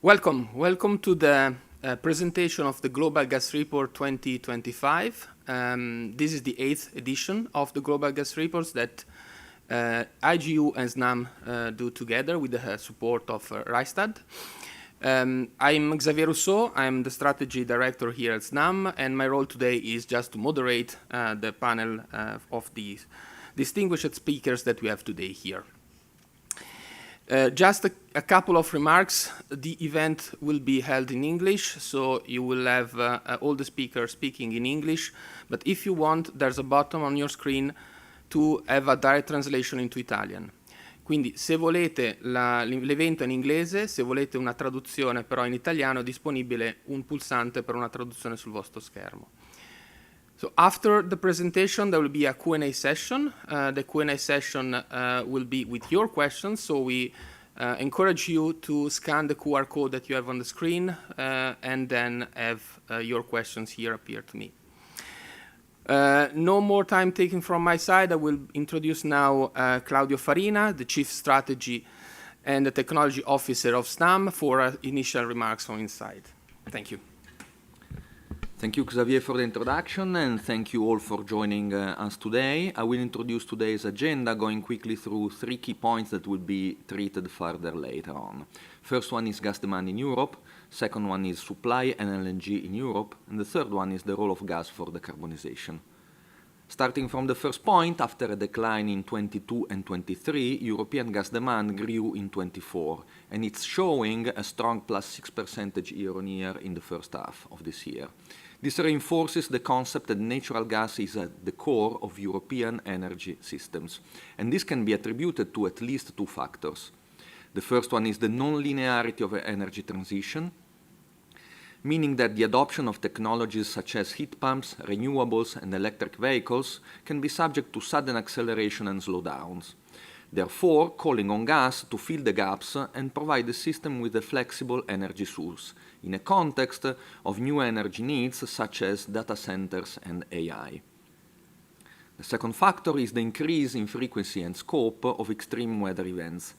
Welcome to the presentation of the Global Gas Report 2025. This is the 8th edition of the Global Gas Reports that IGU and Snam do together with the support of Rystad. I'm Xavier Rousseau, I'm the Strategy Director here at Snam, and my role today is just to moderate the panel of these distinguished speakers that we have today here. Just a couple of remarks. The event will be held in English, so you will have all the speakers speaking in English. But if you want, there's a button on your screen to have a direct translation into Italian. Quindi se volete l'evento è in inglese, se volete una traduzione però in italiano è disponibile un pulsante per una traduzione sul vostro schermo. So after the presentation, there will be a Q&A session. The Q&A session will be with your questions, so we encourage you to scan the QR code that you have on the screen and then have your questions here appear to me. No more time taken from my side. I will introduce now Claudio Farina, the Chief Strategy and the Technology Officer of Snam, for initial remarks from inside. Thank you. Thank you, Xavier, for the introduction, and thank you all for joining us today. I will introduce today's agenda, going quickly through 3 key points that will be treated further later on. First one is gas demand in Europe, second one is supply and LNG in Europe, and the third one is the role of gas for decarbonization. Starting from the first point, after a decline in 22 and 23, European gas demand grew in 24, and it's showing a strong plus 6% year-on-year in the first half of this year. This reinforces the concept that natural gas is at the core of European energy systems, and this can be attributed to at least 2 factors. The first one is the non-linearity of energy transition, meaning that the adoption of technologies such as heat pumps, renewables, and electric vehicles can be subject to sudden acceleration and slowdowns. Therefore, calling on gas to fill the gaps and provide the system with a flexible energy source in a context of new energy needs such as data centers and AI. The second factor is the increase in frequency and scope of extreme weather events.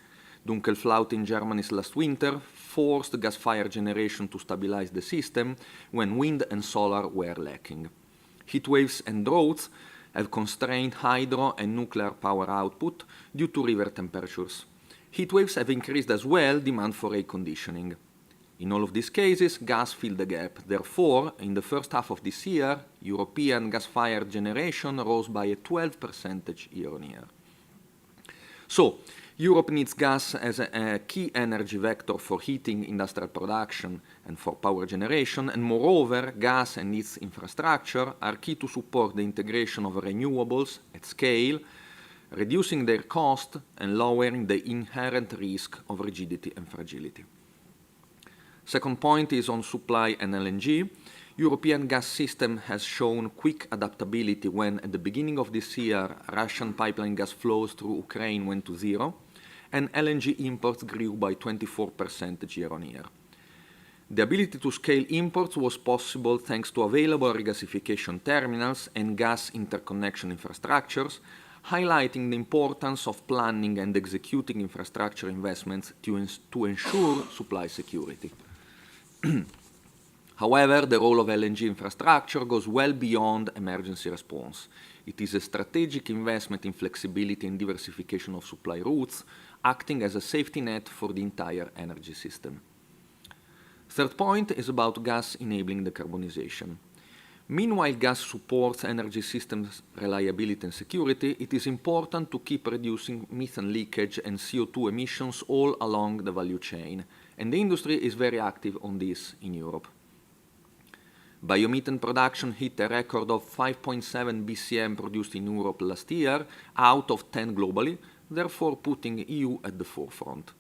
Dunkelflaut in Germany last winter forced gas-fired generation to stabilize the system when wind and solar were lacking. Heat waves and droughts have constrained hydro and nuclear power output due to river temperatures. Heat waves have increased as well demand for air conditioning. In all of these cases, gas filled the gap. Therefore, in the first half of this year, European gas-fired generation rose by a 12% year-on-year. So, Europe needs gas as a key energy vector for heating industrial production and for power generation, and moreover, gas and its infrastructure are key to support the integration of renewables at scale, reducing their cost and lowering the inherent risk of rigidity and fragility. Second point is on supply and LNG. European gas system has shown quick adaptability when, at the beginning of this year, Russian pipeline gas flows through Ukraine went to zero, and LNG imports grew by 24% year-on-year. The ability to scale imports was possible thanks to available regasification terminals and gas interconnection infrastructures, highlighting the importance of planning and executing infrastructure investments to ensure supply security. However, the role of LNG infrastructure goes well beyond emergency response. It is a strategic investment in flexibility and diversification of supply routes, acting as a safety net for the entire energy system. Third point is about gas enabling decarbonization. Meanwhile, gas supports energy systems reliability and security, it is important to keep reducing methane leakage and CO2 emissions all along the value chain, and the industry is very active on this in Europe. Biomethane production hit a record of 5.7 BCM produced in Europe last year, out of 10 globally, therefore putting EU at the forefront.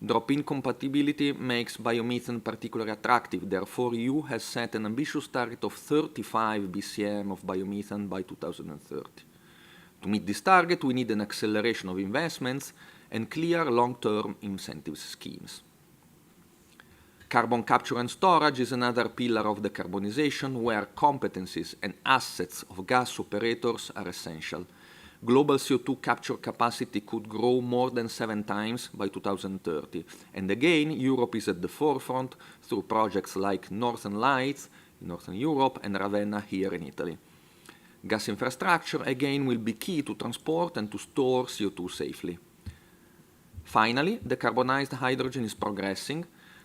Drop-in compatibility makes biomethane particularly attractive, therefore EU has set an ambitious target of 35 BCM of biomethane by 2030. To meet this target, we need an acceleration of investments and clear long-term incentive schemes. Carbon capture and storage is another pillar of decarbonization where competencies and assets of gas operators are essential. global CO2 capture capacity could grow more than 7 times by 2030. And again, Europe is at the forefront through projects like Northern Lights in Northern Europe and Ravenna here in Italy. Gas infrastructure, again, will be key to transport and to store CO2 safely. Finally, decarbonized hydrogen is progressing.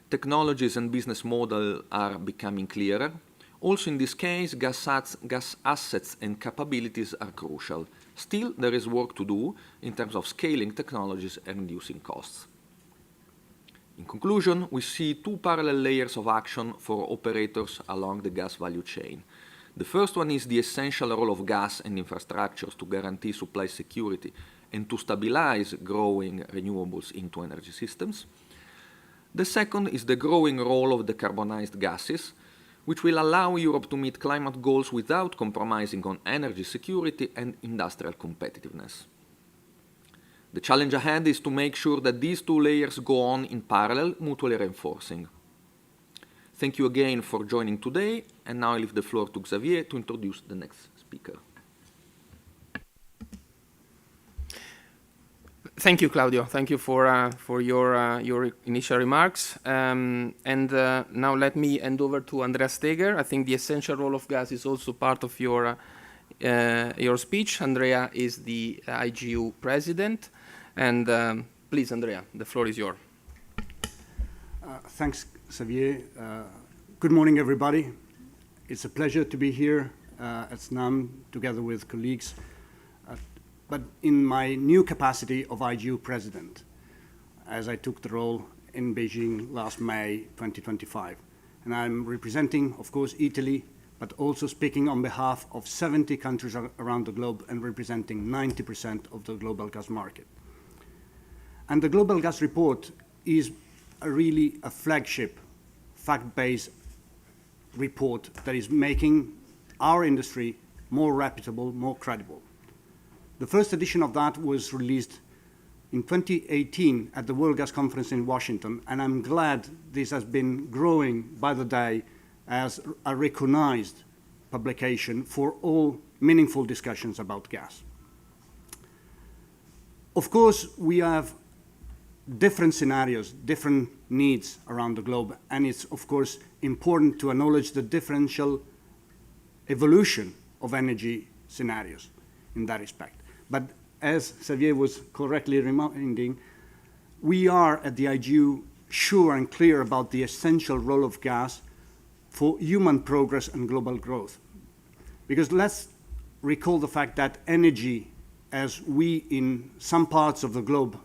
Technologies and business models are becoming clearer. Also in this case, gas assets and capabilities are crucial. Still, there is work to do in terms of scaling technologies and reducing costs. In conclusion, we see two parallel layers of action for operators along the gas value chain. The first one is the essential role of gas and infrastructures to guarantee supply security and to stabilize growing renewables into energy systems. The second is the growing role of decarbonized gases, which will allow Europe to meet climate goals without compromising on energy security and industrial competitiveness. The challenge ahead is to make sure that these two layers go on in parallel, mutually reinforcing. Thank you again for joining today, and now I leave the floor to Xavier to introduce the next speaker. Thank you, Claudio. Thank you for your initial remarks. Now let me hand over to Andrea Steger. I think the essential role of gas is also part of your speech. Andrea is the IGU president. And please, Andrea, the floor is yours. Thanks, Xavier. Good morning, everybody. It's a pleasure to be here at Snam together with colleagues, but in my new capacity of IGU president, as I took the role in Beijing last May 2025. And I'm representing, of course, Italy, but also speaking on behalf of 70 countries around the globe and representing 90% of the global gas market. And the Global Gas Report is really a flagship, fact-based report that is making our industry more reputable, more credible. The first edition of that was released in 2018 at the World Gas Conference in Washington, and I'm glad this has been growing by the day as a recognized publication for all meaningful discussions about gas. Of course, we have different scenarios, different needs around the globe, and it's, of course, important to acknowledge the differential evolution of energy scenarios in that respect. But as Xavier was correctly reminding, we are at the IGU sure and clear about the essential role of gas for human progress and global growth. Because let's recall the fact that energy, as we in some parts of the globe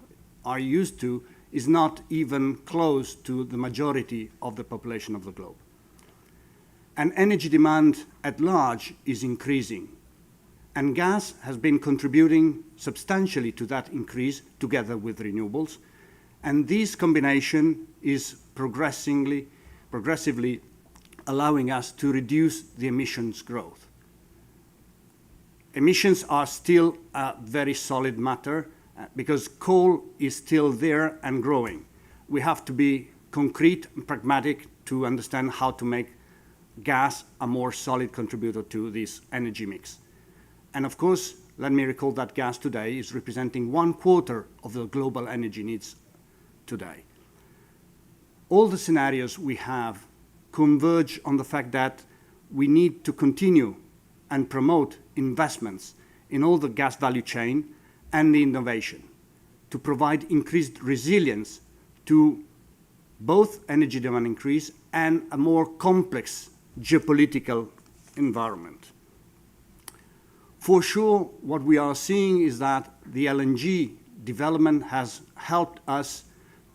are used to, is not even close to the majority of the population of the globe. And energy demand at large is increasing. And gas has been contributing substantially to that increase together with renewables. And this combination is progressively allowing us to reduce the emissions growth. Emissions are still a very solid matter because coal is still there and growing. We have to be concrete and pragmatic to understand how to make gas a more solid contributor to this energy mix. And of course, let me recall that gas today is representing 1/4 of the global energy needs today. All the scenarios we have converge on the fact that we need to continue and promote investments in all the gas value chain and the innovation to provide increased resilience to both energy demand increase and a more complex geopolitical environment. For sure, what we are seeing is that the LNG development has helped us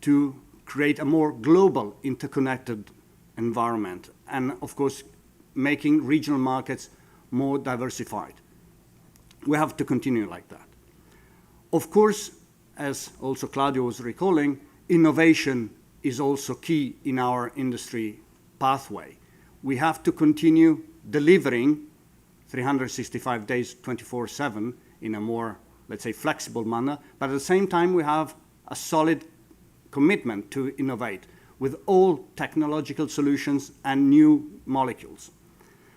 to create a more global interconnected environment and, of course, making regional markets more diversified. We have to continue like that. Of course, as also Claudio was recalling, innovation is also key in our industry pathway. We have to continue delivering 365 days, 24/7 in a more, let's say, flexible manner, but at the same time we have a solid commitment to innovate with all technological solutions and new molecules.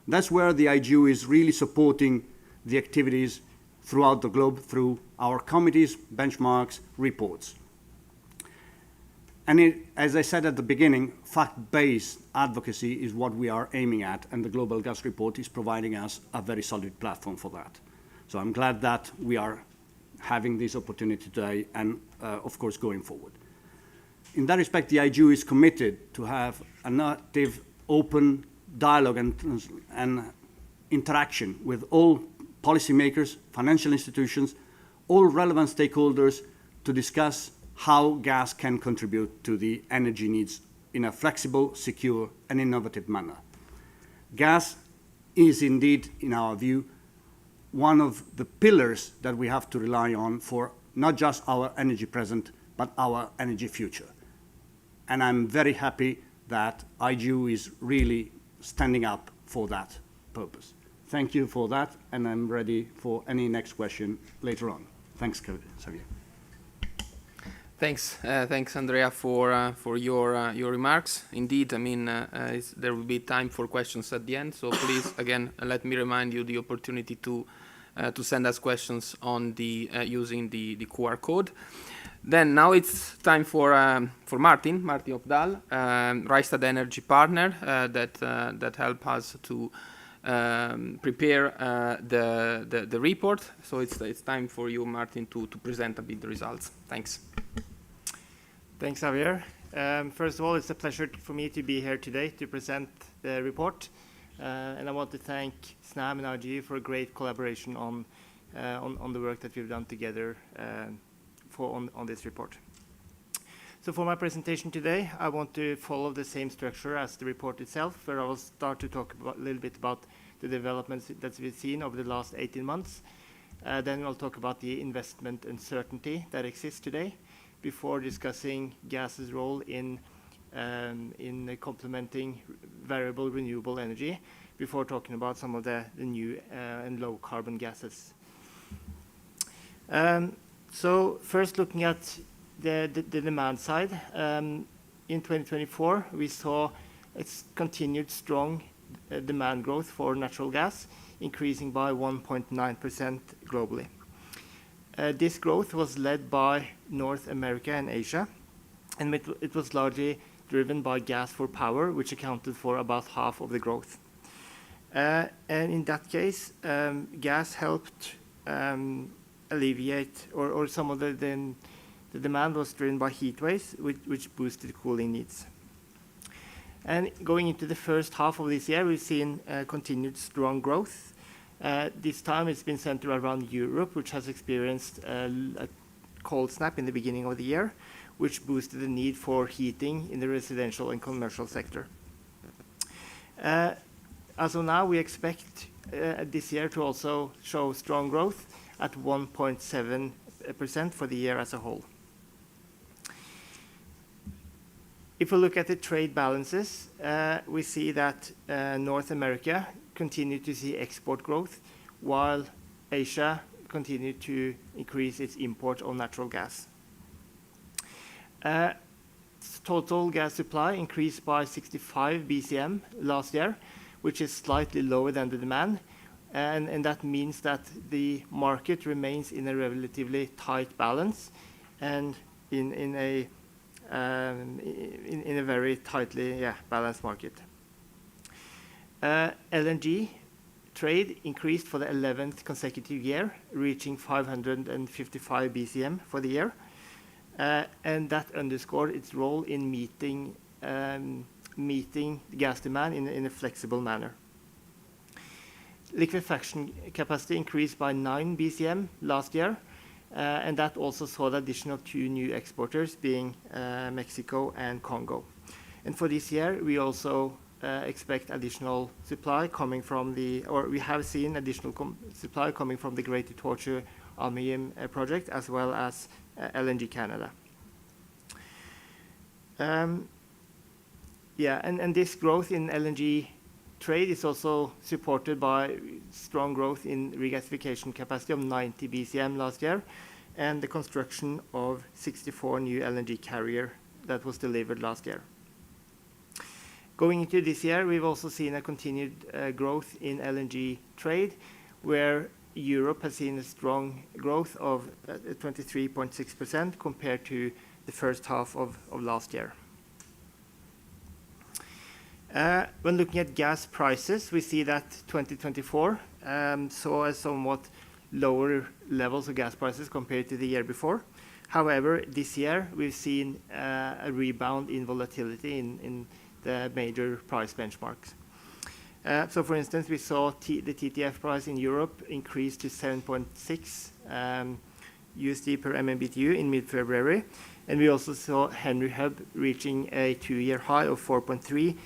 That's where the IGU is really supporting the activities throughout the globe through our committees, benchmarks, reports. And as I said at the beginning, fact-based advocacy is what we are aiming at, and the Global Gas Report is providing us a very solid platform for that. So I'm glad that we are having this opportunity today and, of course, going forward. In that respect, the IGU is committed to have an active, open dialogue and interaction with all policymakers, financial institutions, all relevant stakeholders to discuss how gas can contribute to the energy needs in a flexible, secure, and innovative manner. Gas is indeed, in our view, one of the pillars that we have to rely on for not just our energy present, but our energy future. And I'm very happy that IGU is really standing up for that purpose. Thank you for that, and I'm ready for any next question later on. Thanks, Xavier. Thanks, Andrea, for your remarks. Indeed, I mean, there will be time for questions at the end. So please, again, let me remind you the opportunity to send us questions on the using the QR code. Then now it's time for Martin Opdal, Rystad Energy partner that help us to prepare the report. So it's time for you, Martin, to present a bit the results. Thanks. Thanks, Javier. First of all, it's a pleasure for me to be here today to present the report. And I want to thank Snam and IGU for a great collaboration on the work that we've done together on this report. So for my presentation today, I want to follow the same structure as the report itself, where I will start to talk a little bit about the developments that we've seen over the last 18 months. Then I'll talk about the investment uncertainty that exists today, before discussing gas's role in complementing variable renewable energy, before talking about some of the new and low carbon gases. So first, looking at the demand side, in 2024 we saw its continued strong demand growth for natural gas, increasing by 1.9% globally. This growth was led by North America and Asia, and it was largely driven by gas for power, which accounted for about half of the growth. And in that case, gas helped alleviate, or some of the demand was driven by heat waves, which boosted cooling needs. And going into the first half of this year, we've seen continued strong growth. This time it's been centered around Europe, which has experienced a cold snap in the beginning of the year, which boosted the need for heating in the residential and commercial sector. As of now, we expect this year to also show strong growth at 1.7% for the year as a whole. If we look at the trade balances, we see that North America continued to see export growth, while Asia continued to increase its import of natural gas. Total gas supply increased by 65 BCM last year, which is slightly lower than the demand, and that means that the market remains in a relatively tight balance and in a very tightly balanced market. LNG trade increased for the 11th consecutive year, reaching 555 BCM for the year, and that underscored its role in meeting gas demand in a flexible manner. Liquefaction capacity increased by 9 BCM last year, and that also saw the addition of 2 new exporters, being Mexico and Congo. And for this year, we also expect additional supply coming from we have seen additional supply coming from the Greater Tortue Aluminium project, as well as LNG Canada. And this growth in LNG trade is also supported by strong growth in regasification capacity of 90 BCM last year, and the construction of 64 new LNG carrier that was delivered last year. Going into this year, we've also seen a continued growth in LNG trade, where Europe has seen a strong growth of 23.6% compared to the first half of last year. When looking at gas prices, we see that 2024 saw a somewhat lower levels of gas prices compared to the year before. However, this year we've seen a rebound in volatility in the major price benchmarks. So for instance, we saw the TTF price in Europe increase to 7.6 USD per MMBTU in mid-February. And we also saw Henry Hub reaching a 2-year high of $4.3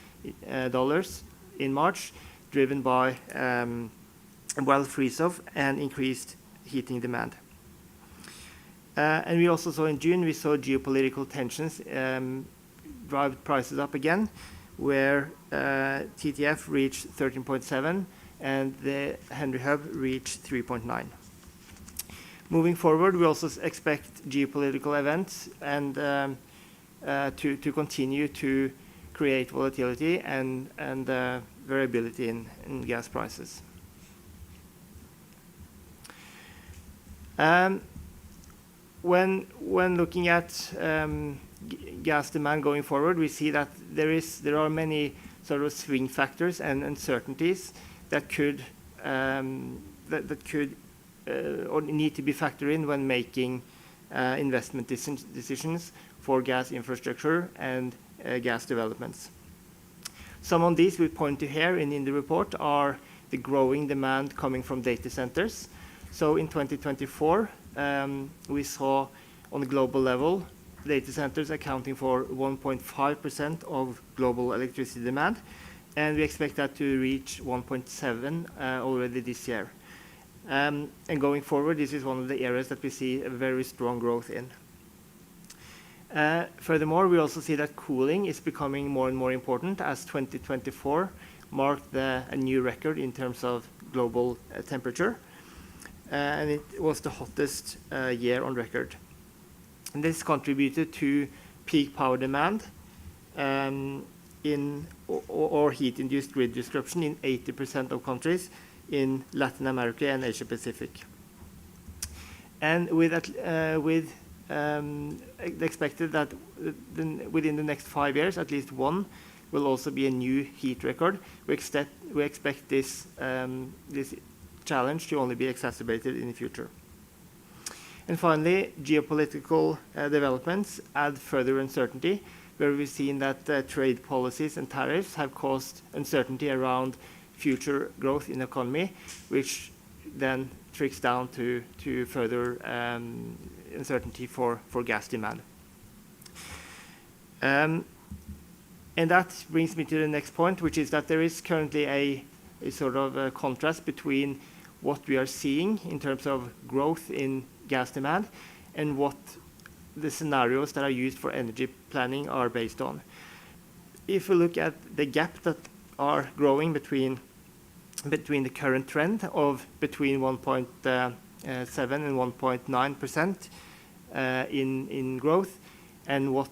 in March, driven by wild freeze-off and increased heating demand. And we also saw in June, we saw geopolitical tensions drive prices up again, where TTF reached 13.7 and the Henry Hub reached 3.9. Moving forward, we also expect geopolitical events and to continue to create volatility and variability in gas prices. When looking at gas demand going forward, we see that there are many sort of swing factors and uncertainties that could or need to be factored in when making investment decisions for gas infrastructure and gas developments. Some of these we point to here in the report are the growing demand coming from data centers. So in 2024, we saw on the global level data centers accounting for 1.5% of global electricity demand, and we expect that to reach 1.7 already this year. And going forward, this is one of the areas that we see a very strong growth in. Furthermore, we also see that cooling is becoming more and more important, as 2024 marked a new record in terms of global temperature, and it was the hottest year on record. And this contributed to peak power demand or heat-induced grid disruption in 80% of countries in Latin America and Asia Pacific. And expected that within the next 5 years, at least one will also be a new heat record. We expect this challenge to only be exacerbated in the future. And finally, geopolitical developments add further uncertainty, where we've seen that trade policies and tariffs have caused uncertainty around future growth in the economy, which then trickles down to further uncertainty for gas demand. And that brings me to the next point, which is that there is currently a sort of a contrast between what we are seeing in terms of growth in gas demand and what the scenarios that are used for energy planning are based on. If we look at the gap that are growing between the current trend of between 1.7 and 1.9% in growth and what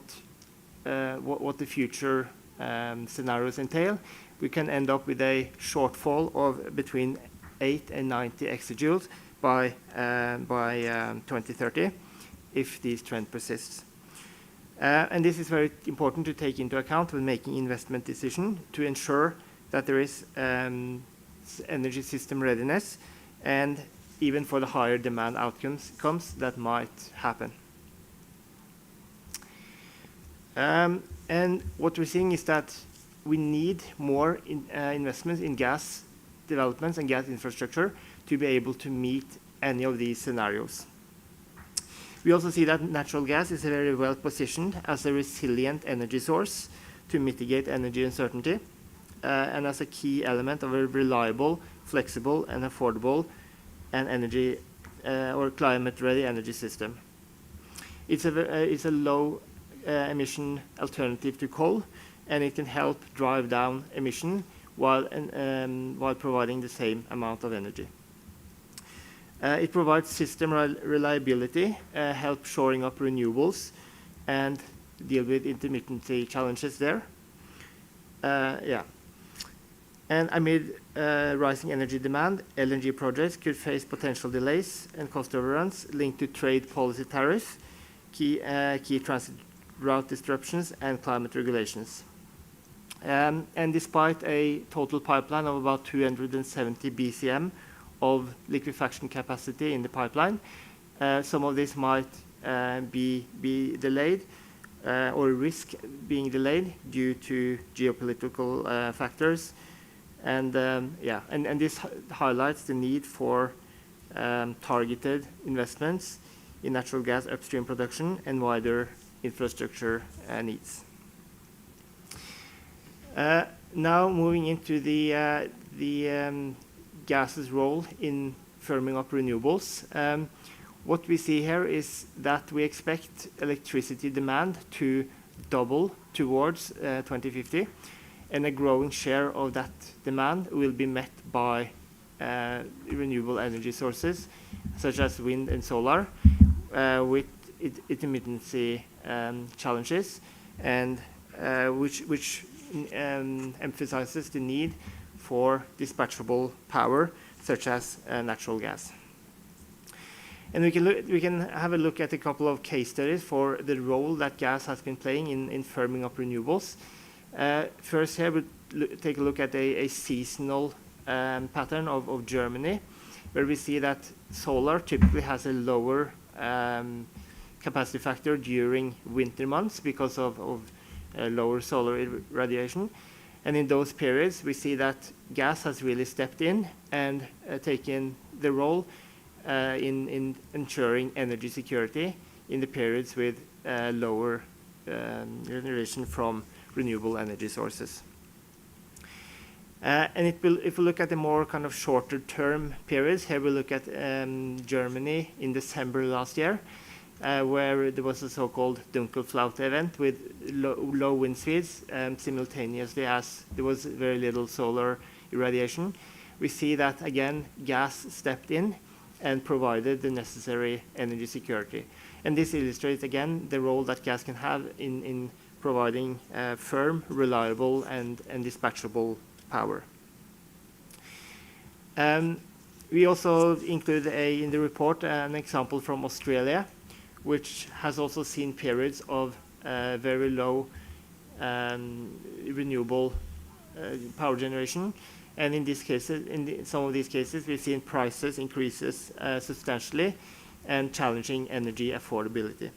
the future scenarios entail, we can end up with a shortfall of between 8 and 90 exajoules by 2030 if this trend persists. And this is very important to take into account when making investment decisions to ensure that there is energy system readiness and even for the higher demand outcomes that might happen. And what we're seeing is that we need more investments in gas developments and gas infrastructure to be able to meet any of these scenarios. We also see that natural gas is very well positioned as a resilient energy source to mitigate energy uncertainty and as a key element of a reliable, flexible, and affordable and energy or climate-ready energy system. It's a low emission alternative to coal, and it can help drive down emission while providing the same amount of energy. It provides system reliability, help shoring up renewables, and deal with intermittency challenges there. And amid rising energy demand, LNG projects could face potential delays and cost overruns linked to trade policy tariffs, key transit route disruptions, and climate regulations. And despite a total pipeline of about 270 BCM of liquefaction capacity in the pipeline, some of this might be delayed or risk being delayed due to geopolitical factors. And this highlights the need for targeted investments in natural gas upstream production and wider infrastructure needs. Now moving into the gas's role in firming up renewables. What we see here is that we expect electricity demand to double towards 2050, and a growing share of that demand will be met by renewable energy sources, such as wind and solar, with intermittency challenges, and which emphasizes the need for dispatchable power, such as natural gas. And we can have a look at a couple of case studies for the role that gas has been playing in firming up renewables. First here, we'll take a look at a seasonal pattern of Germany, where we see that solar typically has a lower capacity factor during winter months because of lower solar radiation. And in those periods, we see that gas has really stepped in and taken the role in ensuring energy security in the periods with lower generation from renewable energy sources. And if we look at the more kind of shorter term periods, here we look at Germany in December last year, where there was a so-called Dunkelflaute event with low wind speeds simultaneously as there was very little solar irradiation. We see that, again, gas stepped in and provided the necessary energy security. And this illustrates, again, the role that gas can have in providing firm, reliable, and dispatchable power. We also include in the report an example from Australia, which has also seen periods of very low renewable power generation. And in these cases, some of these cases, we've seen prices increases substantially and challenging energy affordability.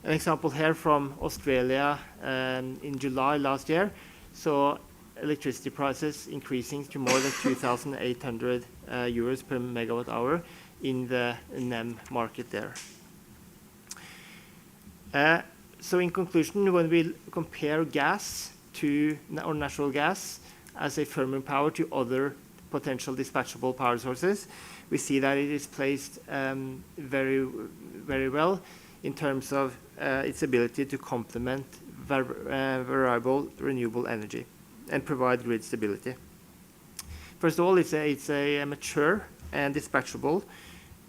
An example here from Australia in July last year saw electricity prices increasing to more than 2,800 euros per megawatt hour in the NEM market there. So in conclusion, when we compare gas or natural gas as a firming power to other potential dispatchable power sources, we see that it is placed very, very well in terms of its ability to complement variable renewable energy and provide grid stability. First of all, it's a mature and dispatchable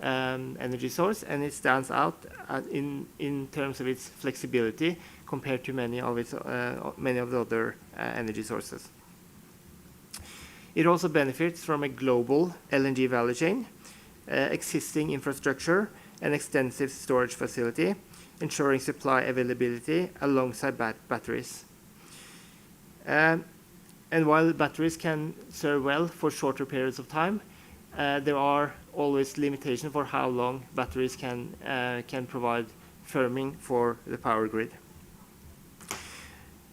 energy source, and it stands out in terms of its flexibility compared to many of the other energy sources. It also benefits from a global LNG value chain, existing infrastructure, and extensive storage facility, ensuring supply availability alongside batteries. And while batteries can serve well for shorter periods of time, there are always limitations for how long batteries can provide firming for the power grid.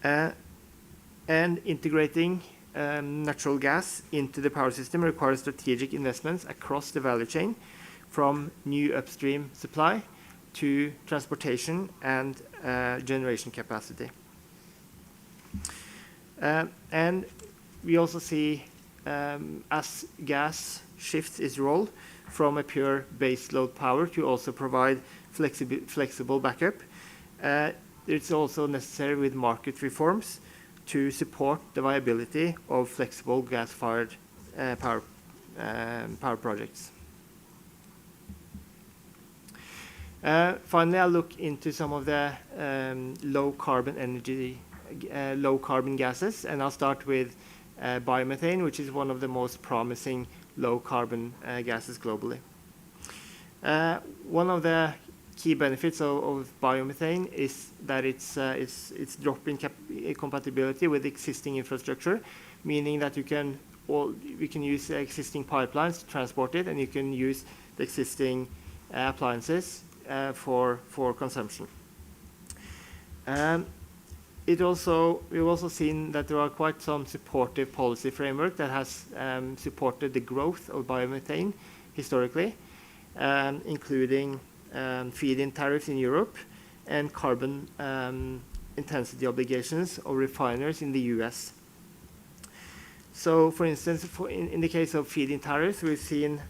And integrating natural gas into the power system requires strategic investments across the value chain, from new upstream supply to transportation and generation capacity. And we also see, as gas shifts its role from a pure baseload power to also provide flexible backup, it's also necessary with market reforms to support the viability of flexible gas-fired power projects. Finally, I'll look into some of the low carbon gases, and I'll start with biomethane, which is one of the most promising low-carbon gases globally. One of the key benefits of biomethane is that it's drop-in compatibility with existing infrastructure, meaning that you can use existing pipelines to transport it, and you can use the existing appliances for consumption. We've also seen that there are quite some supportive policy framework that has supported the growth of biomethane historically, including feed-in tariffs in Europe and carbon intensity obligations of refiners in the US. So, for instance, in the case of feed-in tariffs, we've seen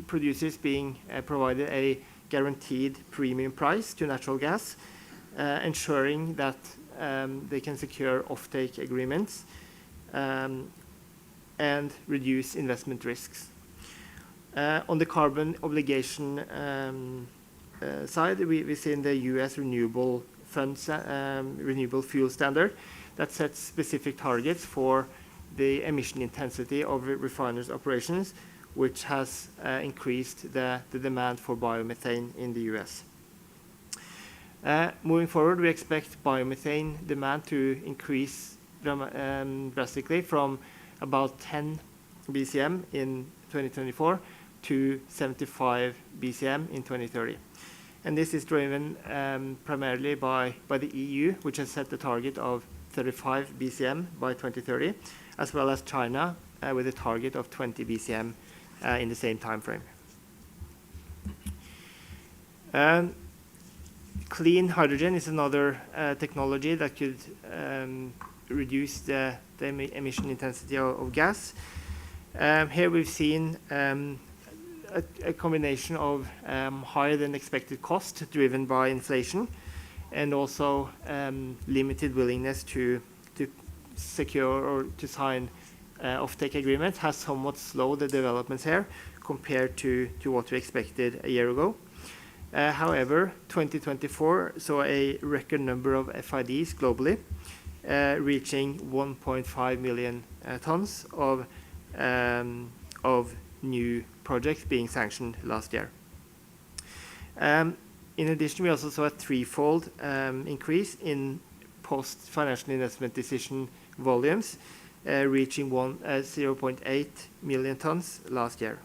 producers being provided a guaranteed premium price to natural gas, ensuring that they can secure offtake agreements and reduce investment risks. On the carbon obligation side, we've seen the US Renewable Funds Renewable Fuel Standard that sets specific targets for the emission intensity of refiners' operations, which has increased the demand for biomethane in the US. Moving forward, we expect biomethane demand to increase drastically from about 10 BCM in 2024 to 75 BCM in 2030. And this is driven primarily by the EU, which has set the target of 35 BCM by 2030, as well as China with a target of 20 BCM in the same time frame. Clean hydrogen is another technology that could reduce the emission intensity of gas. Here we've seen a combination of higher than expected cost driven by inflation, and also limited willingness to secure or to sign offtake agreements has somewhat slowed the developments here compared to what we expected a year ago. However, 2024 saw a record number of FIDs globally, reaching 1.5 million tons of new projects being sanctioned last year. In addition, we also saw a threefold increase in post-financial investment decision volumes, reaching 0.8 million tons last year.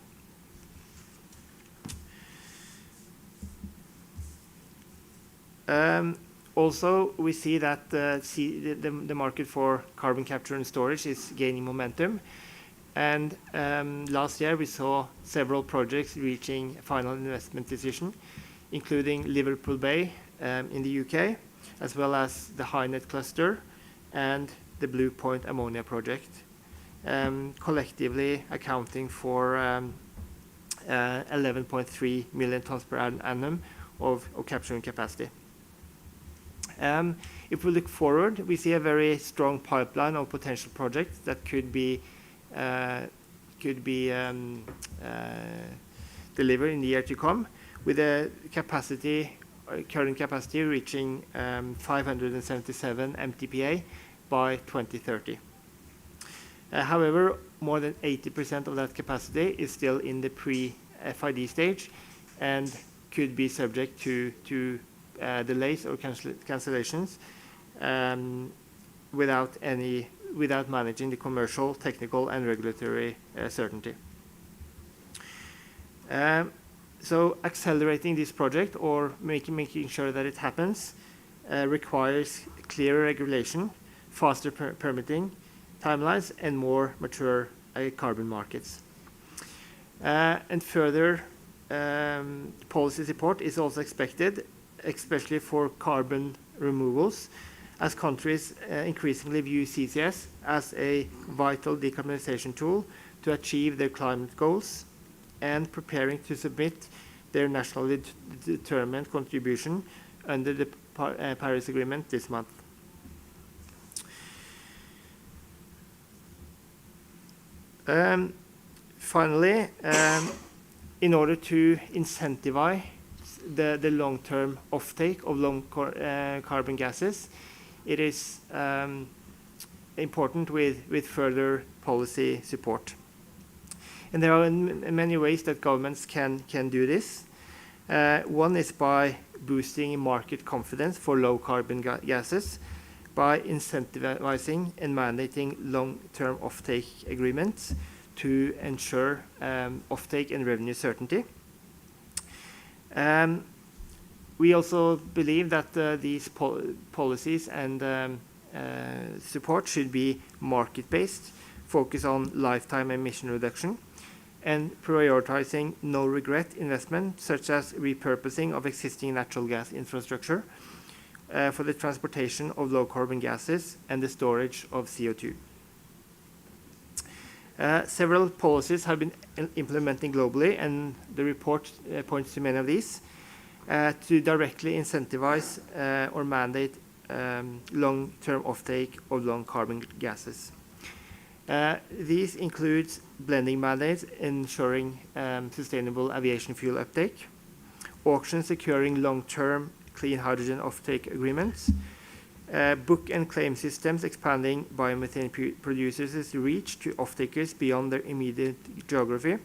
Also, we see that the market for carbon capture and storage is gaining momentum. And last year, we saw several projects reaching final investment decision, including Liverpool Bay in the UK, as well as the HyNet cluster and the Blue Point ammonia project, collectively accounting for 11.3 million tons per annum of capturing capacity. If we look forward, we see a very strong pipeline of potential projects that could be delivered in the year to come, with a current capacity reaching 577 MTPA by 2030. However, more than 80% of that capacity is still in the pre-FID stage and could be subject to delays or cancellations without managing the commercial, technical, and regulatory certainty. So accelerating this project or making sure that it happens requires clearer regulation, faster permitting timelines, and more mature carbon markets. And further policy support is also expected, especially for carbon removals, as countries increasingly view CCS as a vital decarbonization tool to achieve their climate goals and preparing to submit their nationally determined contribution under the Paris Agreement this month. Finally, in order to incentivize the long-term offtake of carbon gases, it is important with further policy support. And there are many ways that governments can do this. One is by boosting market confidence for low carbon gases, by incentivizing and mandating long-term offtake agreements to ensure offtake and revenue certainty. We also believe that these policies and support should be market-based, focus on lifetime emission reduction, and prioritizing no-regret investment, such as repurposing of existing natural gas infrastructure for the transportation of low-carbon gases and the storage of CO2. Several policies have been implemented globally, and the report points to many of these, to directly incentivize or mandate long-term offtake of low-carbon gases. These include blending mandates ensuring sustainable aviation fuel uptake, auctions securing long-term clean hydrogen offtake agreements, book and claim systems expanding biomethane producers' reach to offtakers beyond their immediate geography,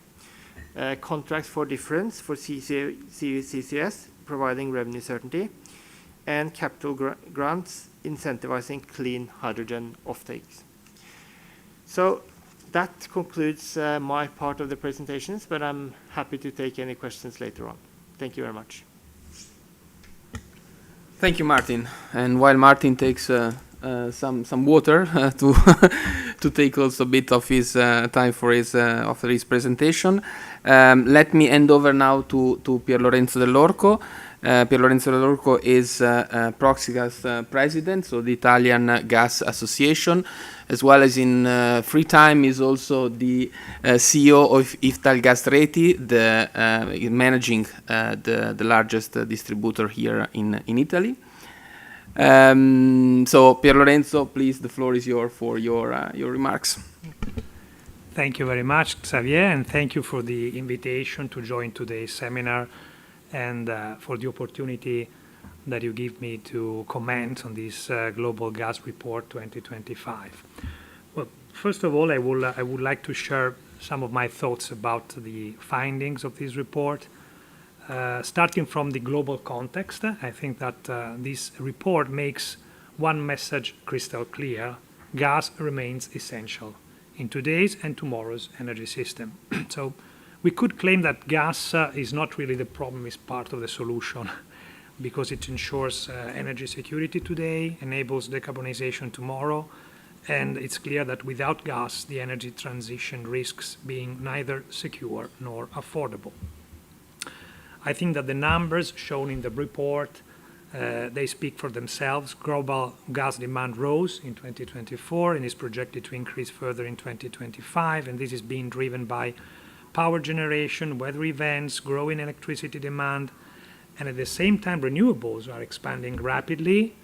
contracts for difference for CCS providing revenue certainty, and capital grants incentivizing clean hydrogen offtakes. So that concludes my part of the presentations, but I'm happy to take any questions later on. Thank you very much. Thank you, Martin. And while Martin takes some water to to take also a bit of his time for his after his presentation, let me hand over now to Pier Lorenzo Dell'Orco. Pier Lorenzo Dell'Orco is Proxigas president, so the Italian Gas Association, as well as in free time is also the CEO of Italgas the managing the largest distributor here in Italy. So Pier Lorenzo, please, the floor is yours for your remarks. Thank you very much, Xavier, and thank you for the invitation to join today's seminar and for the opportunity that you give me to comment on this Global Gas Report 2025. Well, first of all, I would like to share some of my thoughts about the findings of this report. Starting from the global context, I think that this report makes one message crystal clear: gas remains essential in today's and tomorrow's energy system. So we could claim that gas is not really the problem, it's part of the solution, because it ensures energy security today, enables decarbonization tomorrow, and it's clear that without gas, the energy transition risks being neither secure nor affordable. I think that the numbers shown in the report, they speak for themselves. Global gas demand rose in 2024 and is projected to increase further in 2025, and this is being driven by power generation, weather events, growing electricity demand, and at the same time renewables are expanding rapidly,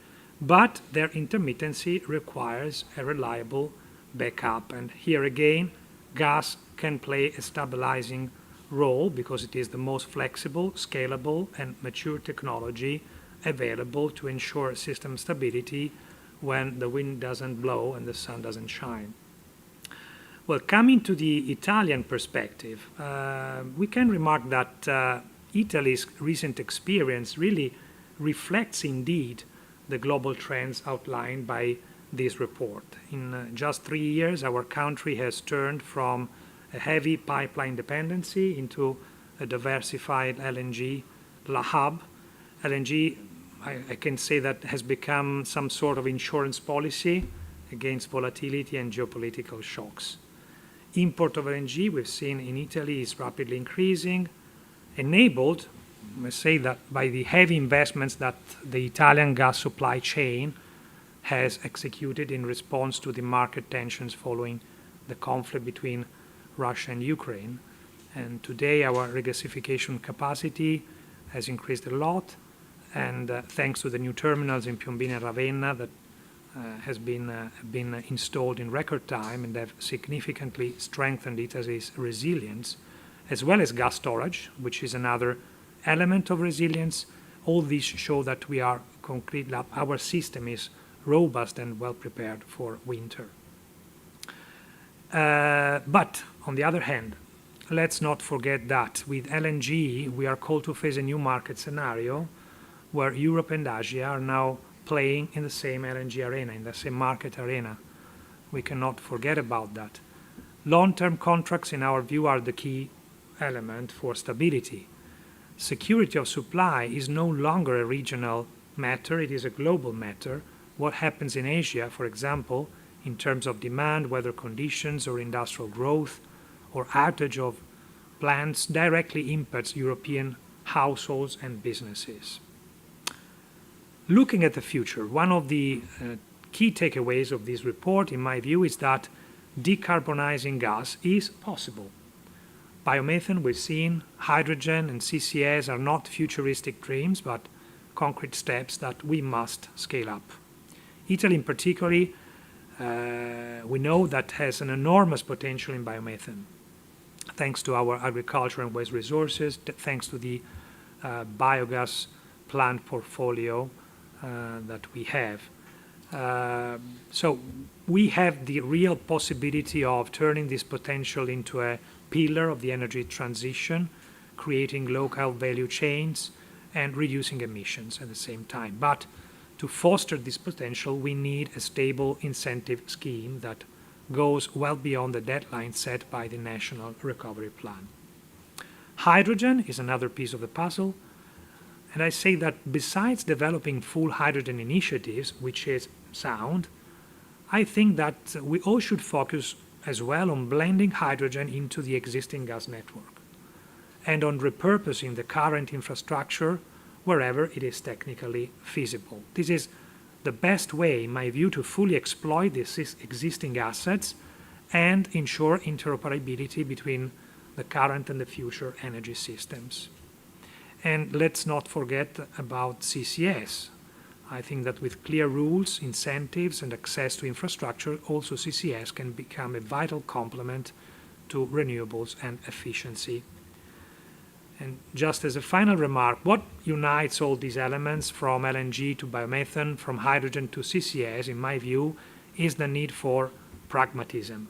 but their intermittency requires a reliable backup. And here again, gas can play a stabilizing role because it is the most flexible, scalable, and mature technology available to ensure system stability when the wind doesn't blow and the sun doesn't shine. Well, coming to the Italian perspective, we can remark that Italy's recent experience really reflects indeed the global trends outlined by this report. In just 3 years, our country has turned from a heavy pipeline dependency into a diversified LNG hub. LNG, I can say that has become some sort of insurance policy against volatility and geopolitical shocks. Import of LNG we've seen in Italy is rapidly increasing, enabled, I must say, that by the heavy investments that the Italian gas supply chain has executed in response to the market tensions following the conflict between Russia and Ukraine. And today our regasification capacity has increased a lot, and thanks to the new terminals in Piombino and Ravenna that has been installed in record time and have significantly strengthened Italy's resilience, as well as gas storage, which is another element of resilience. All these show that we are our system is robust and well prepared for winter. But on the other hand, let's not forget that with LNG, we are called to face a new market scenario where Europe and Asia are now playing in the same LNG arena, in the same market arena. We cannot forget about that. Long-term contracts, in our view, are the key element for stability. Security of supply is no longer a regional matter, it is a global matter. What happens in Asia, for example, in terms of demand, weather conditions, or industrial growth, or outage of plants, directly impacts European households and businesses. Looking at the future, one of the key takeaways of this report, in my view, is that decarbonizing gas is possible. Biomethane, we've seen, hydrogen and CCS are not futuristic dreams, but concrete steps that we must scale up. Italy, in particular, we know that has an enormous potential in biomethane, thanks to our agriculture and waste resources, thanks to the biogas plant portfolio that we have. So we have the real possibility of turning this potential into a pillar of the energy transition, creating local value chains and reducing emissions at the same time. But to foster this potential, we need a stable incentive scheme that goes well beyond the deadline set by the National Recovery Plan. Hydrogen is another piece of the puzzle. And I say that besides developing full hydrogen initiatives, which is sound, I think that we all should focus as well on blending hydrogen into the existing gas network and on repurposing the current infrastructure wherever it is technically feasible. This is the best way, in my view, to fully exploit these existing assets and ensure interoperability between the current and the future energy systems. And let's not forget about CCS. I think that with clear rules, incentives, and access to infrastructure, also CCS can become a vital complement to renewables and efficiency. And just as a final remark, what unites all these elements, from LNG to biomethane, from hydrogen to CCS, in my view, is the need for pragmatism.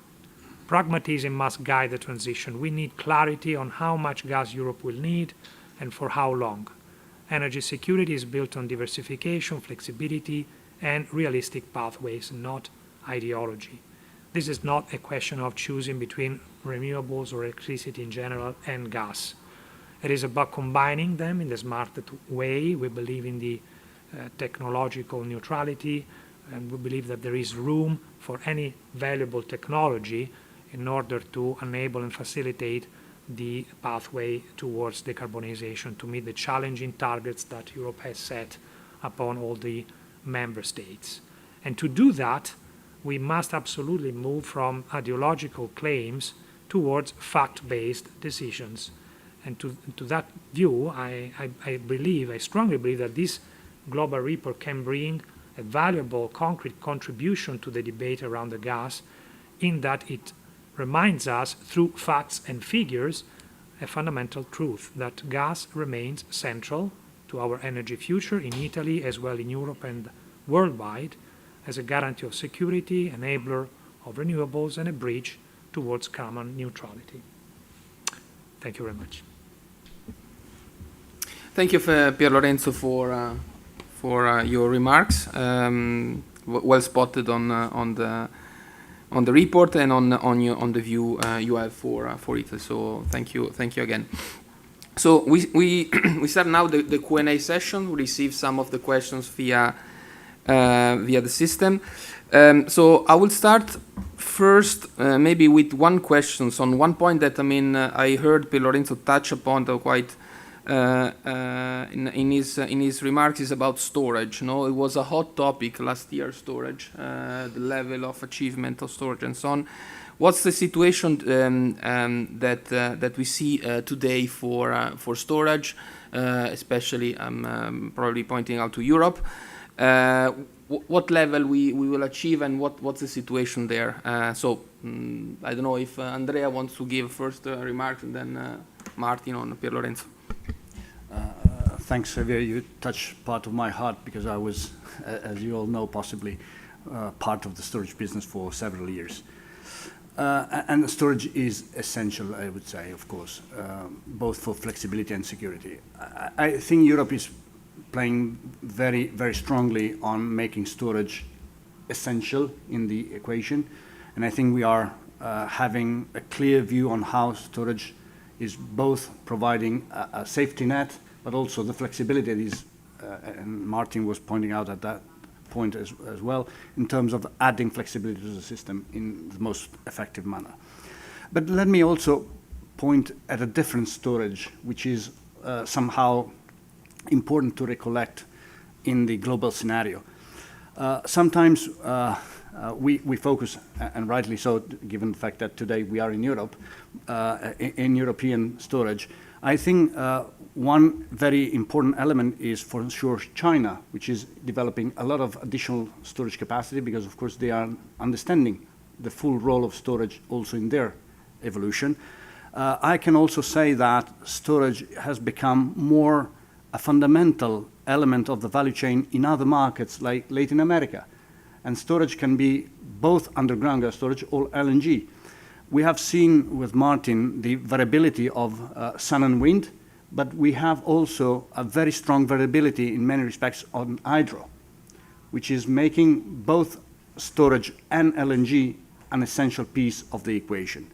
Pragmatism must guide the transition. We need clarity on how much gas Europe will need and for how long. Energy security is built on diversification, flexibility, and realistic pathways, not ideology. This is not a question of choosing between renewables or electricity in general and gas. It is about combining them in the smartest way. We believe in the technological neutrality, and we believe that there is room for any valuable technology in order to enable and facilitate the pathway towards decarbonization to meet the challenging targets that Europe has set upon all the member states. And to do that, we must absolutely move from ideological claims towards fact-based decisions. And to that view, I strongly believe that this global report can bring a valuable, concrete contribution to the debate around the gas, in that it reminds us, through facts and figures, a fundamental truth, that gas remains central to our energy future in Italy as well in Europe and worldwide, as a guarantee of security, enabler of renewables, and a bridge towards carbon neutrality. Thank you very much. Thank you, Pier Lorenzo, for your remarks. Well spotted on the report and on the view you have for Italy. So thank you again. So we start now the Q&A session. We received some of the questions via the system. So I will start first maybe with one question on one point that I heard Pier Lorenzo touch upon quite in his remarks, is about storage. No, it was a hot topic last year, storage, the level of achievement of storage and so on. What's the situation that we see today for storage, especially probably pointing out to Europe? What level we will achieve, and what's the situation there? So I don't know if Andrea wants to give first remarks, and then Martin on Pier Lorenzo. Thanks, Xavier. You touched part of my heart because I was, as you all know, possibly part of the storage business for several years. And storage is essential, I would say, of course, both for flexibility and security. I think Europe is playing very, very strongly on making storage essential in the equation. And I think we are having a clear view on how storage is both providing a safety net, but also the flexibility that is, and Martin was pointing out at that point as well, in terms of adding flexibility to the system in the most effective manner. But let me also point at a different storage, which is somehow important to recollect in the global scenario. Sometimes we focus, and rightly so, given the fact that today we are in Europe, in European storage. I think one very important element is for sure China, which is developing a lot of additional storage capacity because, of course, they are understanding the full role of storage also in their evolution. I can also say that storage has become more a fundamental element of the value chain in other markets like Latin America. And storage can be both underground gas storage or LNG. We have seen with Martin the variability of sun and wind, but we have also a very strong variability in many respects on hydro, which is making both storage and LNG an essential piece of the equation.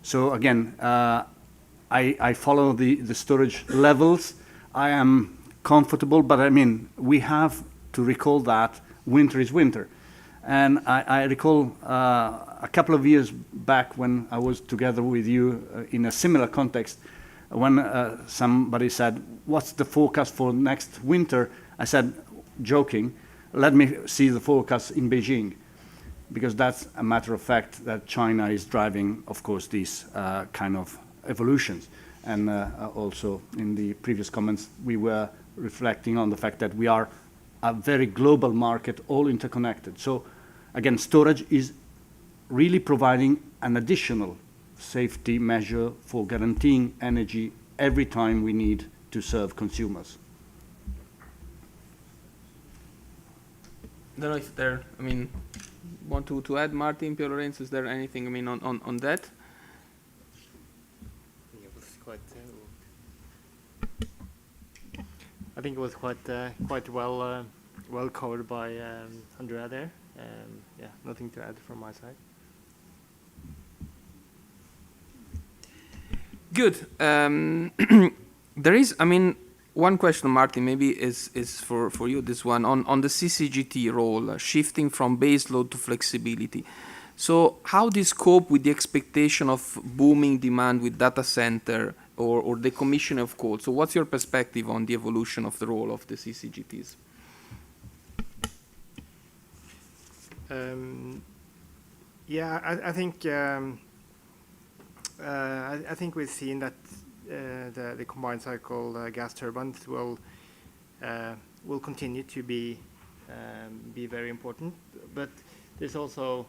So again, I follow the storage levels. I am comfortable, but I mean, we have to recall that winter is winter. And I recall a couple of years back when I was together with you in a similar context, when somebody said, what's the forecast for next winter? I said, joking, let me see the forecast in Beijing, because that's a matter of fact that China is driving, of course, these kind of evolutions. And also in the previous comments, we were reflecting on the fact that we are a very global market, all interconnected. So again, storage is really providing an additional safety measure for guaranteeing energy every time we need to serve consumers. I don't know if there, I mean, want to add, Martin, Piero Lorenzo, is there anything, I mean, on that? I think it was quite well covered by Andrea there. Yeah, nothing to add from my side. Good. There is, I mean, one question, Martin, maybe is for you, this one, on the CCGT role, shifting from base load to flexibility. So how do you cope with the expectation of booming demand with data center or decommissioning of coal? So what's your perspective on the evolution of the role of the CCGTs? Yeah, I think we've seen that the combined cycle gas turbines will continue to be very important, but there's also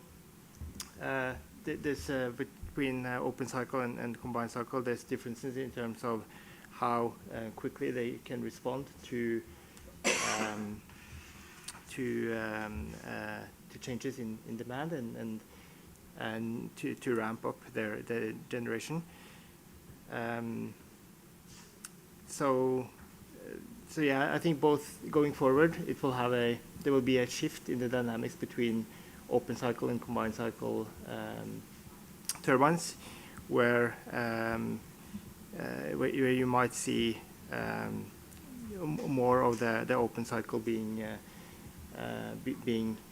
between open cycle and combined cycle, there's differences in terms of how quickly they can respond to changes in demand and to ramp up their generation. So yeah, I think both going forward, there will be a shift in the dynamics between open cycle and combined cycle turbines, where you might see more of the open cycle being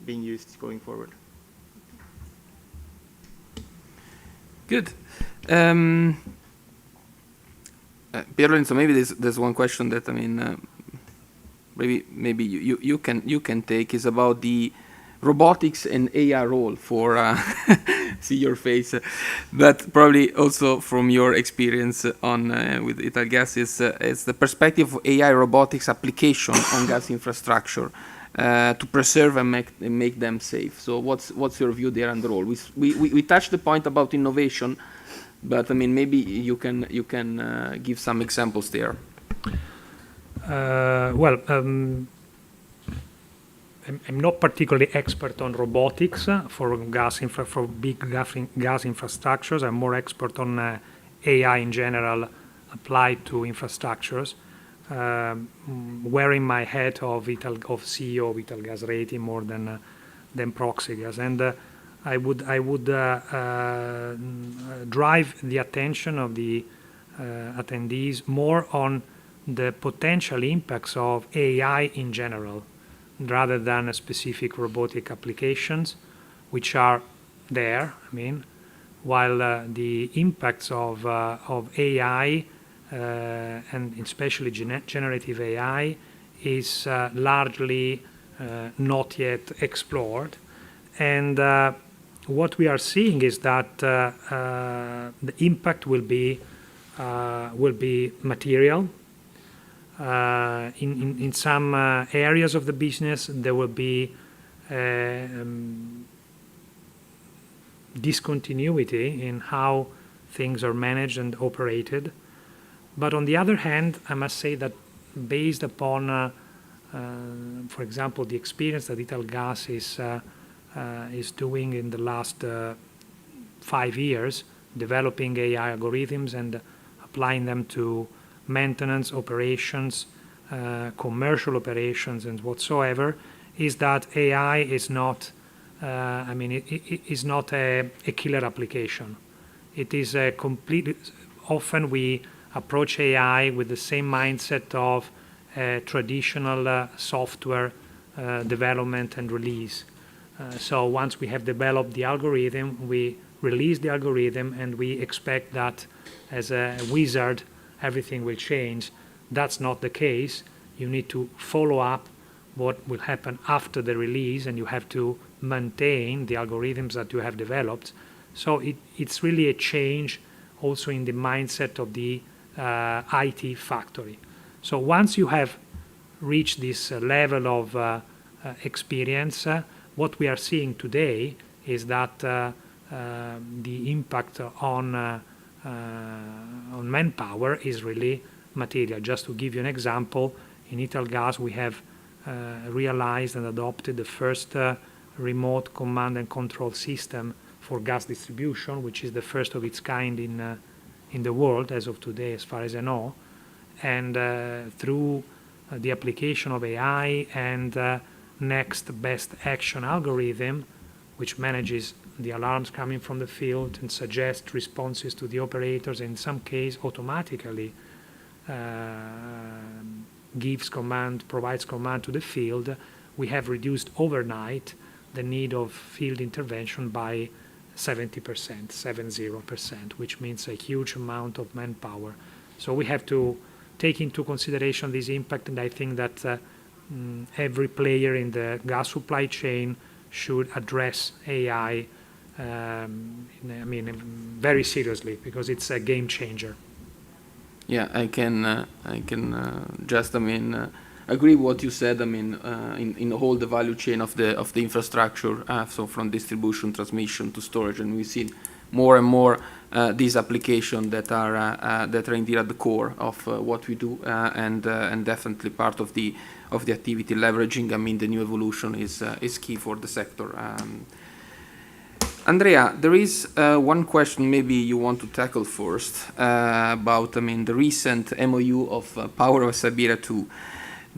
used going forward. Good. Piero Lorenzo, maybe there's one question that, I mean, maybe you can take, is about the robotics and AI role for see your face, but probably also from your experience on with Italgas is the perspective of AI robotics application on gas infrastructure to preserve and make them safe. So what's your view there and the role? We touched the point about innovation, but I mean maybe you can give some examples there. I'm not particularly expert on robotics for big gas infrastructures. I'm more expert on AI in general applied to infrastructures, wearing my hat of CEO of Italgas Reti more than Proxigas. And I would drive the attention of the attendees more on the potential impacts of AI in general, rather than specific robotic applications, which are there. I mean, while the impacts of AI and especially generative AI is largely not yet explored, and what we are seeing is that the impact will be material. In some areas of the business, there will be discontinuity in how things are managed and operated. But on the other hand, I must say that based upon, for example, the experience that Italgas is doing in the last 5 years, developing AI algorithms and applying them to maintenance operations, commercial operations, and whatsoever, is that AI is not, it is not a killer application. It is a completely, often we approach AI with the same mindset of traditional software development and release. So once we have developed the algorithm, we release the algorithm and we expect that as a wizard, everything will change. That's not the case. You need to follow up what will happen after the release, and you have to maintain the algorithms that you have developed. So it's really a change also in the mindset of the IT factory. So once you have reached this level of experience, what we are seeing today is that the impact on manpower is really material. Just to give you an example, in Italgas we have realized and adopted the first remote command and control system for gas distribution, which is the first of its kind in the world as of today, as far as I know. And through the application of AI and next best action algorithm, which manages the alarms coming from the field and suggests responses to the operators, in some case automatically provides command to the field, we have reduced overnight the need of field intervention by 70%, 70%, which means a huge amount of manpower. So we have to take into consideration this impact, and I think that every player in the gas supply chain should address AI very seriously, because it's a game changer. Yeah, I can just agree with what you said. In all the value chain of the infrastructure, so from distribution, transmission to storage, and we see more and more these applications that are indeed at the core of what we do, and definitely part of the activity leveraging. The new evolution is key for the sector. Andrea, there is one question maybe you want to tackle first about the recent MOU of Power of Siberia 2.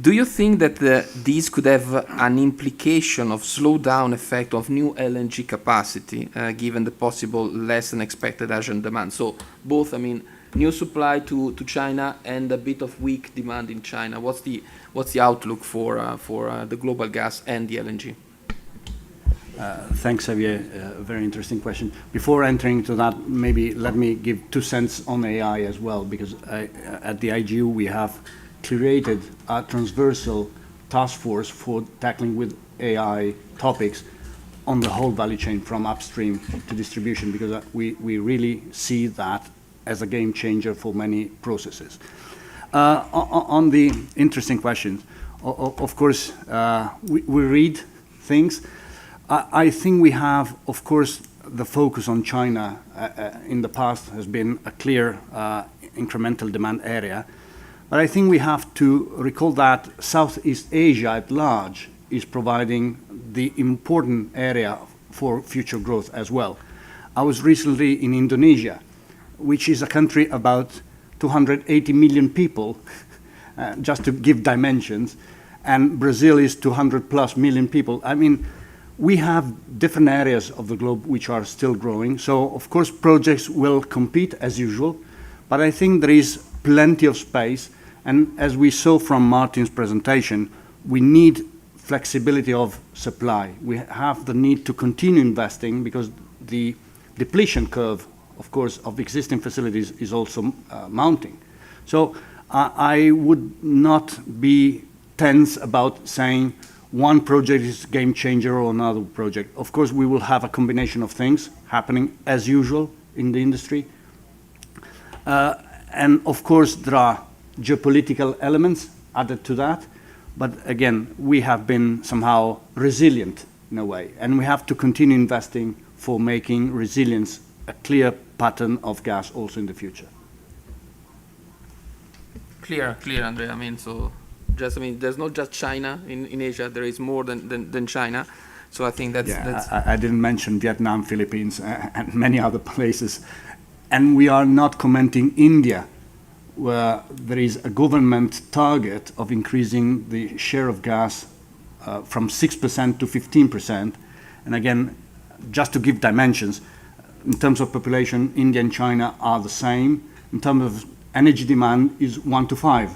Do you think that these could have an implication of slowdown effect of new LNG capacity, given the possible less than expected Asian demand? So both, new supply to China and a bit of weak demand in China. What's the outlook for the global gas and the LNG? Thanks, Xavier. A very interesting question. Before entering into that, maybe let me give 2 cents on AI as well, because at the IGU we have created a transversal task force for tackling with AI topics on the whole value chain from upstream to distribution, because we really see that as a game changer for many processes. On the interesting questions, of course, we read things. I think we have, of course, the focus on China in the past has been a clear incremental demand area. But I think we have to recall that Southeast Asia at large is providing the important area for future growth as well. I was recently in Indonesia, which is a country about 280 million people, just to give dimensions, and Brazil is 200 plus million people. I mean, we have different areas of the globe which are still growing. So, of course, projects will compete as usual, but I think there is plenty of space. And as we saw from Martin's presentation, we need flexibility of supply. We have the need to continue investing because the depletion curve, of course, of existing facilities is also mounting. So I would not be tense about saying one project is a game changer or another project. Of course, we will have a combination of things happening as usual in the industry. And of course, there are geopolitical elements added to that. But again, we have been somehow resilient in a way, and we have to continue investing for making resilience a clear pattern of gas also in the future. Clear, Andrea. I mean, there's not just China in Asia. There is more than China. So I think that's. I didn't mention Vietnam, Philippines, and many other places, and we are not commenting India, where there is a government target of increasing the share of gas from 6% to 15%. And again, just to give dimensions, in terms of population, India and China are the same. In terms of energy demand is 1 to 5.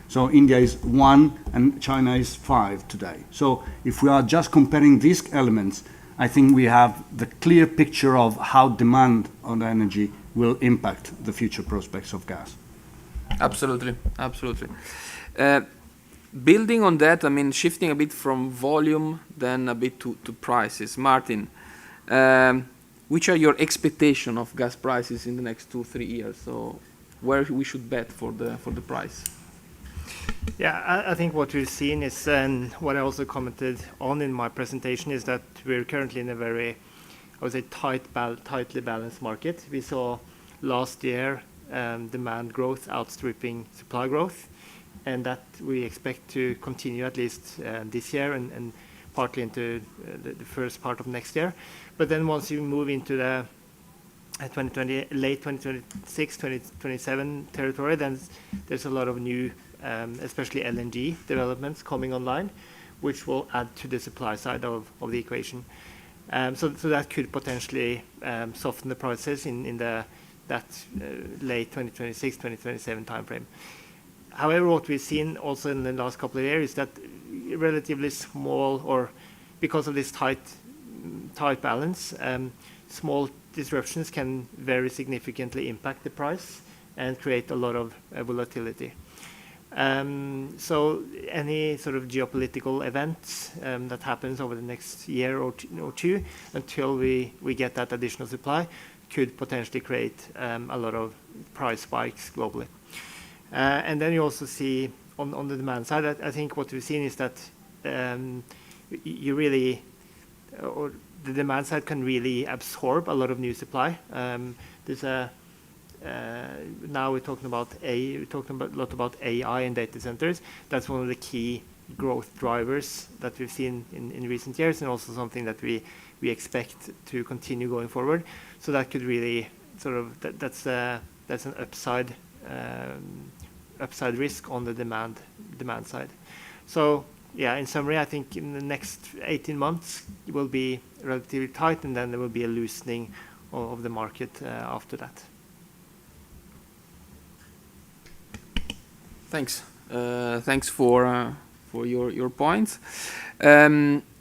So India is 1 and China is 5 today. So if we are just comparing these elements, I think we have the clear picture of how demand on energy will impact the future prospects of gas. Absolutely. Building on that, I mean, shifting a bit from volume, then a bit to prices. Martin, which are your expectation of gas prices in the next 2-3 years? So, where we should bet for the price? Yeah, I think what we've seen is, and what I also commented on in my presentation, is that we're currently in a very, I would say, tightly balanced market. We saw last year demand growth outstripping supply growth, and that we expect to continue at least this year and partly into the first part of next year. But then once you move into the late 2026, 2027 territory, then there's a lot of new, especially LNG developments coming online, which will add to the supply side of the equation. So that could potentially soften the prices in that late 2026, 2027 timeframe. However, what we've seen also in the last couple of years is that relatively small, or because of this tight balance, small disruptions can very significantly impact the price and create a lot of volatility. So any sort of geopolitical events that happens over the next year or two until we get that additional supply could potentially create a lot of price spikes globally. And then you also see on the demand side, I think what we've seen is that you really, or the demand side can really absorb a lot of new supply. There's now we're talking about a lot about AI and data centers. That's one of the key growth drivers that we've seen in recent years, and also something that we expect to continue going forward. So that could really sort of that's an upside risk on the demand side. So yeah, in summary, I think in the next 18 months it will be relatively tight, and then there will be a loosening of the market after that. Thanks. Thanks for your points.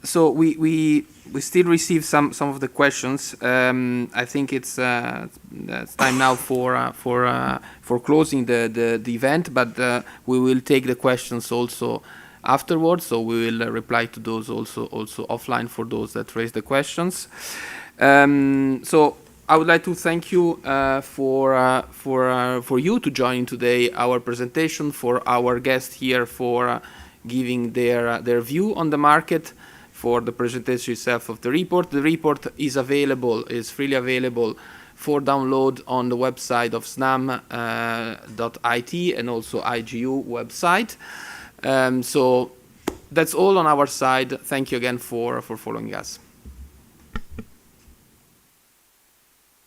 So we still receive some of the questions. I think it's time now for closing the event, but we will take the questions also afterwards. So we will reply to those also offline for those that raise the questions. So I would like to thank you for you to join today our presentation, for our guests here for giving their view on the market, for the presentation itself of the report. The report is freely available for download on the website of snam.it and also IGU website. So that's all on our side. Thank you again for following us.